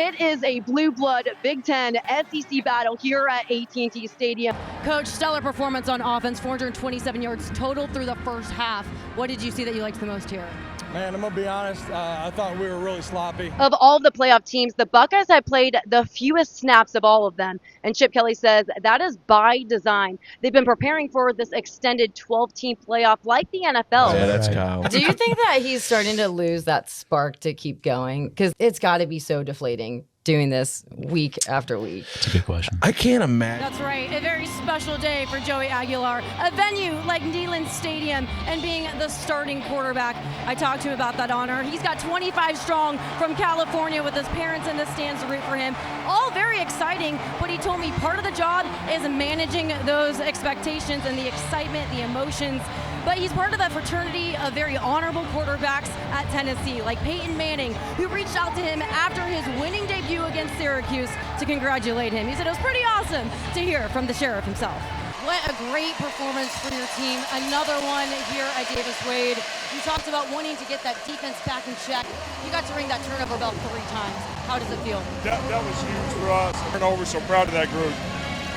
It is a blue blood Big Ten SEC battle here at AT&T Stadium. Coach, stellar performance on offense, 427 yards total through the first half. What did you see that you liked the most here? Man, I'm going to be honest, I thought we were really sloppy. Of all the playoff teams, the Buckeyes have played the fewest snaps of all of them. And Chip Kelly says that is by design. They've been preparing for this extended 12-team playoff like the NFL. Yeah, that's Kyle. Do you think that he's starting to lose that spark to keep going? Because it's got to be so deflating doing this week after week. That's a good question. I can't imagine. That's right. A very special day for Joey Aguilar. A venue like Neyland Stadium and being the starting quarterback. I talked to him about that honor. He's got 25 strong from California with his parents in the stands to root for him. All very exciting, but he told me part of the job is managing those expectations and the excitement, the emotions. But he's part of that fraternity of very honorable quarterbacks at Tennessee, like Peyton Manning, who reached out to him after his winning debut against Syracuse to congratulate him. He said it was pretty awesome to hear from the sheriff himself. What a great performance from your team. Another one here at Davis Wade. You talked about wanting to get that defense back in check. You got to ring that turnover bell 3 times. How does it feel? That was huge for us. Turnover, so proud of that group.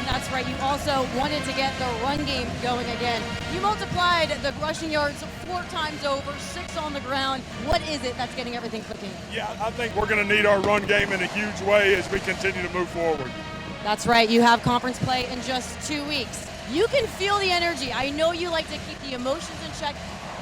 That's right. You also wanted to get the run game going again. You multiplied the rushing yards 4 times over, 6 on the ground. What is it that's getting everything clicking? Yeah, I think we're going to need our run game in a huge way as we continue to move forward. That's right. You have conference play in just 2 weeks. You can feel the energy. I know you like to keep the emotions in check,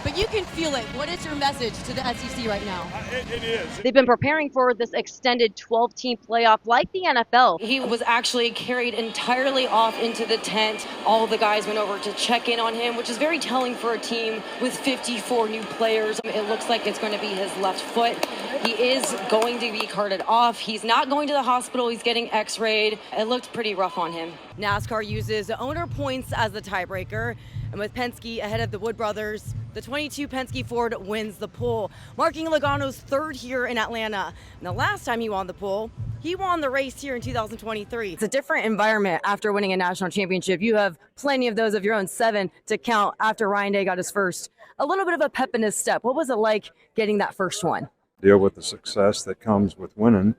but you can feel it. What is your message to the SEC right now? It is. They've been preparing for this extended 12-team playoff like the NFL. He was actually carried entirely off into the tent. All the guys went over to check in on him, which is very telling for a team with 54 new players. It looks like it's going to be his left foot. He is going to be carted off. He's not going to the hospital. He's getting x-rayed. It looked pretty rough on him. NASCAR uses owner points as the tiebreaker. And with Penske ahead of the Wood brothers, the 22 Penske Ford wins the pole, marking Logano's 3rd here in Atlanta. And the last time he won the pole, he won the race here in 2023. It's a different environment after winning a national championship. You have plenty of those of your own, 7 to count after Ryan Day got his first. A little bit of a pep in his step. What was it like getting that first one? Deal with the success that comes with winning,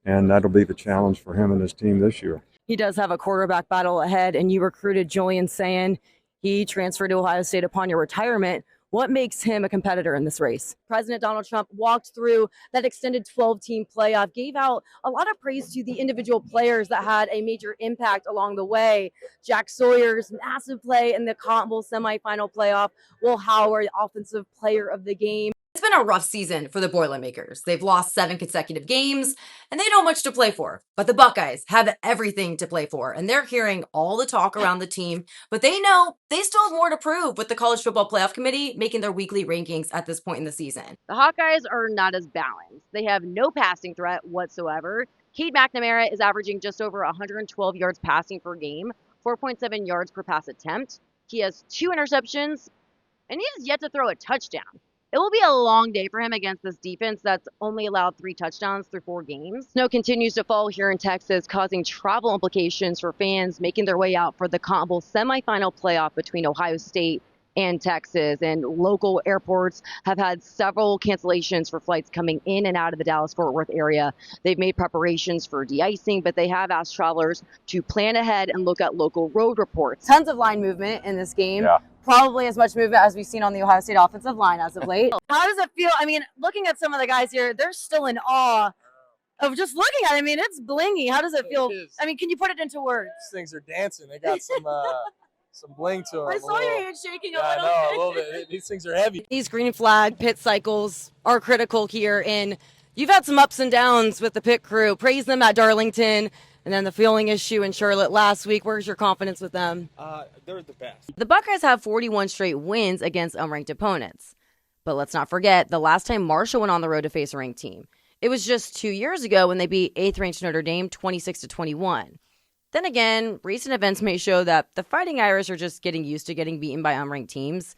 and that'll be the challenge for him and his team this year. He does have a quarterback battle ahead, and you recruited Julian Sayin. He transferred to Ohio State upon your retirement. What makes him a competitor in this race? President Donald Trump walked through that extended 12-team playoff, gave out a lot of praise to the individual players that had a major impact along the way. Jack Sawyer's massive play in the Cotton Bowl semifinal playoff. Will Howard, offensive player of the game. It's been a rough season for the Boilermakers. They've lost 7 consecutive games, and they don't much to play for. But the Buckeyes have everything to play for, and they're hearing all the talk around the team. But they know they still have more to prove with the College Football Playoff Committee making their weekly rankings at this point in the season. The Hawkeyes are not as balanced. They have no passing threat whatsoever. Cade McNamara is averaging just over 112 yards passing per game, 4.7 yards per pass attempt. He has 2 interceptions, and he has yet to throw a touchdown. It will be a long day for him against this defense that's only allowed 3 touchdowns through 4 games. Snow continues to fall here in Texas, causing travel implications for fans making their way out for the Cotton Bowl semifinal playoff between Ohio State and Texas. And local airports have had several cancellations for flights coming in and out of the Dallas-Fort Worth area. They've made preparations for de-icing, but they have asked travelers to plan ahead and look at local road reports. Tons of line movement in this game. Yeah. Probably as much movement as we've seen on the Ohio State offensive line as of late. How does it feel? I mean, looking at some of the guys here, they're still in awe of just looking at it. I mean, it's blingy. How does it feel? I mean, can you put it into words? These things are dancing. They got some bling to them. I saw your hand shaking a little a bit. little bit. These things are heavy. These green flag pit cycles are critical here, and you've had some ups and downs with the pit crew. Praise them at Darlington. And then the fueling issue in Charlotte last week. Where's your confidence with them? They're the best. The Buckeyes have 41 straight wins against unranked opponents. But let's not forget, the last time Marshall went on the road to face a ranked team, it was just 2 years ago when they beat 8th-ranked Notre Dame 26-21. Then again, recent events may show that the Fighting Irish are just getting used to getting beaten by unranked teams.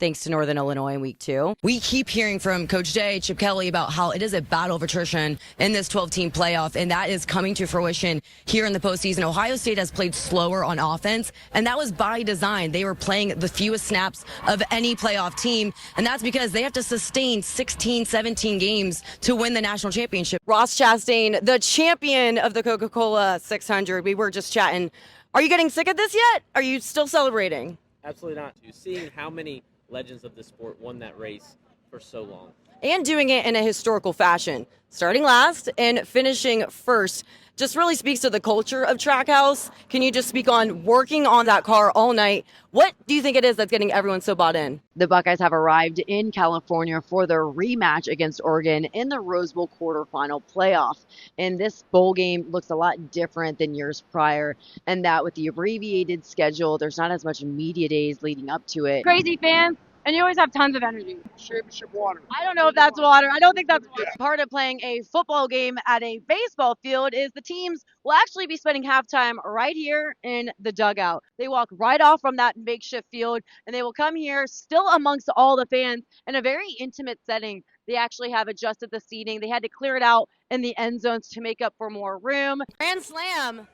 thanks to Northern Illinois in week 2. We keep hearing from Coach Day, Chip Kelly, about how it is a battle of attrition in this 12-team playoff, and that is coming to fruition here in the postseason. Ohio State has played slower on offense, and that was by design. They were playing the fewest snaps of any playoff team, and that's because they have to sustain 16, 17 games to win the national championship. Ross Chastain, the champion of the Coca-Cola 600. We were just chatting. Are you getting sick of this yet? Are you still celebrating? Absolutely not. Seeing how many legends of the sport won that race for so long. And doing it in a historical fashion. Starting last and finishing first just really speaks to the culture of Trackhouse. Can you just speak on working on that car all night? What do you think it is that's getting everyone so bought in? The Buckeyes have arrived in California for their rematch against Oregon in the Rose Bowl quarterfinal playoff. And this bowl game looks a lot different than years prior, and that with the abbreviated schedule, there's not as much media days leading up to it. Crazy fans, and you always have tons of energy. Championship water. I don't know if that's water. I don't think that's water. Part of playing a football game at a baseball field is the teams will actually be spending halftime right here in the dugout. They walk right off from that makeshift field, and they will come here still amongst all the fans in a very intimate setting. They actually have adjusted the seating. They had to clear it out in the end zones to make up for more room. Grand slam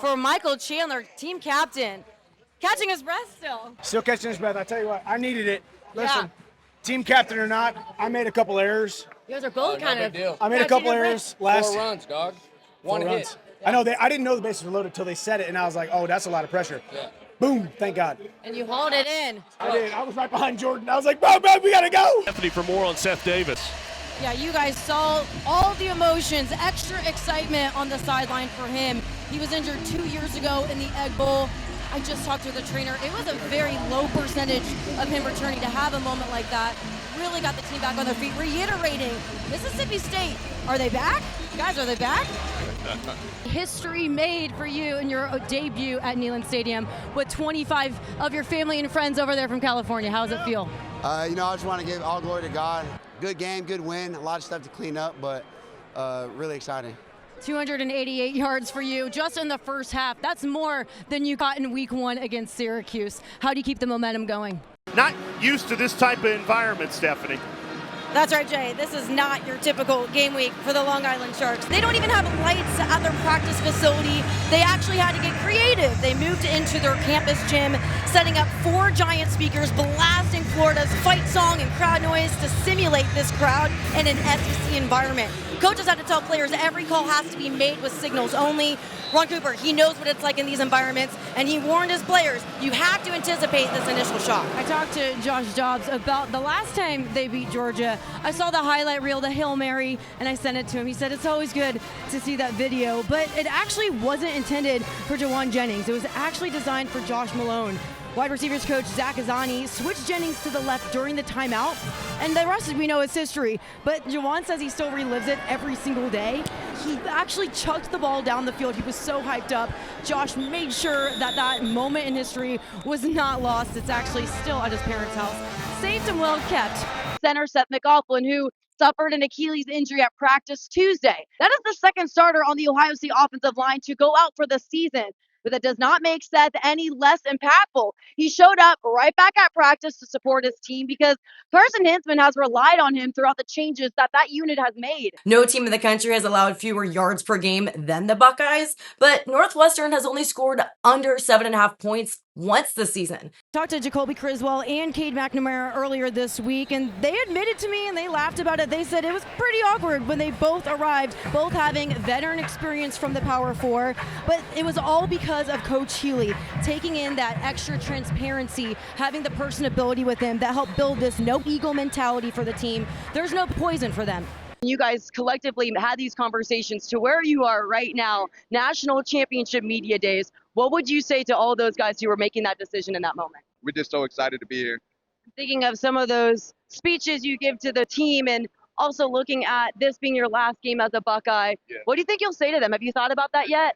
for Michael Chandler, team captain. Catching his breath still. Still catching his breath. I tell you what, I needed it. Listen, team captain or not, I made a couple errors. You guys are both kind of. I made a couple errors last. 4 runs, dog. One hit. I know. I didn't know the bases were loaded until they said it, and I was like, oh, that's a lot of pressure. Yeah. Boom, thank God. And you hauled it in. I did. I was right behind Jordan. I was like, bro, we got to go. Stephanie for more on Seth Davis. Yeah, you guys saw all the emotions, extra excitement on the sideline for him. He was injured 2 years ago in the Egg Bowl. I just talked to the trainer. It was a very low percentage of him returning. To have a moment like that really got the team back on their feet, reiterating, Mississippi State, are they back? Guys, are they back? History made for you in your debut at Neyland Stadium with 25 of your family and friends over there from California. How does it feel? I just want to give all glory to God. Good game, good win. A lot of stuff to clean up, but really exciting. 288 yards for you just in the first half. That's more than you got in week 1 against Syracuse. How do you keep the momentum going? Not used to this type of environment, Stephanie. That's right, Jay. This is not your typical game week for the Long Island Sharks. They don't even have lights at their practice facility. They actually had to get creative. They moved into their campus gym, setting up 4 giant speakers, blasting Florida's fight song and crowd noise to simulate this crowd in an SEC environment. Coaches had to tell players every call has to be made with signals only. Ron Cooper, he knows what it's like in these environments, and he warned his players, you have to anticipate this initial shock. I talked to Josh Dobbs about the last time they beat Georgia. I saw the highlight reel, the Hail Mary, and I sent it to him. He said it's always good to see that video, but it actually wasn't intended for Jawan Jennings. It was actually designed for Josh Malone. Wide receivers coach Zach Azani switched Jennings to the left during the timeout, and the rest we know is history. But Jawan says he still relives it every single day. He actually chucked the ball down the field. He was so hyped up. Josh made sure that that moment in history was not lost. It's actually still at his parents' house. Safe and well kept. Center Seth McLaughlin, who suffered an Achilles injury at practice Tuesday. That is the second starter on the Ohio State offensive line to go out for the season. But that does not make Seth any less impactful. He showed up right back at practice to support his team because Carson Hintzman has relied on him throughout the changes that unit has made. No team in the country has allowed fewer yards per game than the Buckeyes, but Northwestern has only scored under 7.5 points once this season. Talked to Jacoby Criswell and Cade McNamara earlier this week, and they admitted to me and they laughed about it. They said it was pretty awkward when they both arrived, both having veteran experience from the Power Four, but it was all because of Coach Healy taking in that extra transparency, having the personability with him that helped build this no ego mentality for the team. There's no poison for them. You guys collectively had these conversations to where you are right now, national championship media days. What would you say to all those guys who were making that decision in that moment? We're just so excited to be here. Thinking of some of those speeches you give to the team and also looking at this being your last game as a Buckeye, What do you think you'll say to them? Have you thought about that yet?